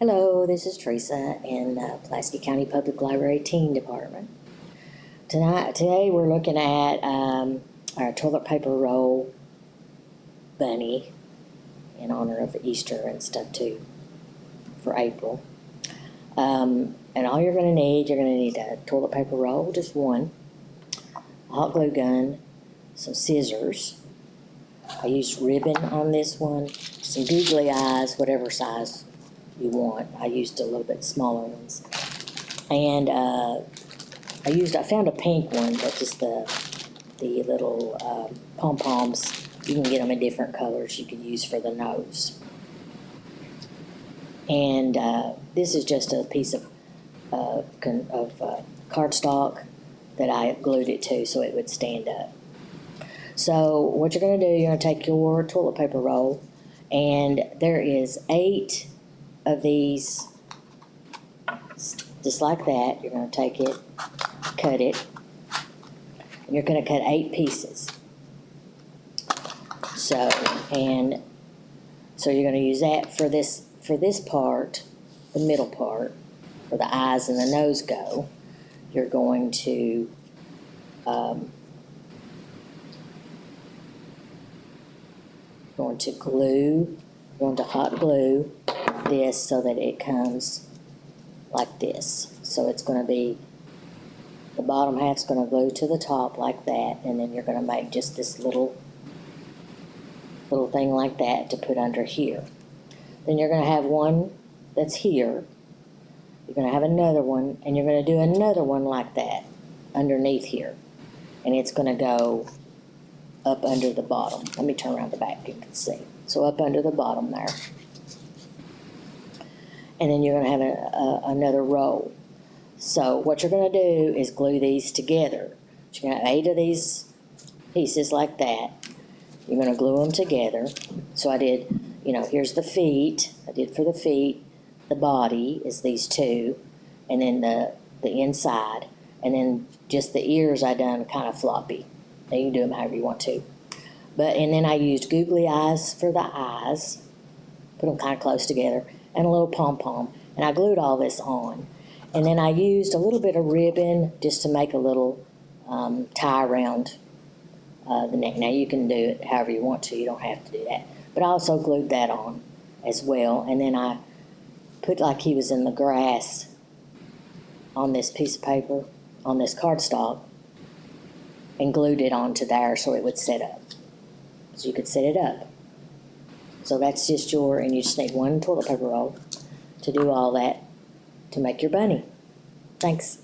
Hello, this is Teresa in Pulaski County Public Library Teen Department. Today we're looking at our toilet paper roll bunny in honor of Easter and stuff too for April. And all you're going to need a toilet paper roll, just one, a hot glue gun, some scissors. I used ribbon on this one, some googly eyes, whatever size you want. I used a little bit smaller ones. And I found a pink one, but just the little pom-poms. You can get them in different colors you can use for the nose. And this is just a piece of cardstock that I glued it to so it would stand up. So what you're going to do, you're going to take your toilet paper roll, and there is 8 of these, just like that. You're going to take it, cut it, and you're going to cut 8 pieces. So you're going to use that for this part, the middle part, where the eyes and the nose go. You're going to hot glue this so that it comes like this. So it's going to be, the bottom half's going to glue to the top like that, and then you're going to make just this little thing like that to put under here. Then you're going to have one that's here. You're going to have another one, and you're going to do another one like that underneath here. And it's going to go up under the bottom. Let me turn around the back, you can see. So up under the bottom there. And then you're going to have another row. So what you're going to do is glue these together. You're going to have 8 of these pieces like that. You're going to glue them together. So I did, here's the feet. I did for the feet. The body is these 2. And then the inside. And then just the ears I done kind of floppy. Now you can do them however you want to. And then I used googly eyes for the eyes. Put them kind of close together. And a little pom-pom. And I glued all this on. And then I used a little bit of ribbon just to make a little tie around the neck. Now you can do it however you want to. You don't have to do that. But I also glued that on as well. And then I put like he was in the grass on this piece of paper, on this cardstock, and glued it onto there so it would set up. So you could set it up. So that's just and you just need one toilet paper roll to do all that to make your bunny. Thanks.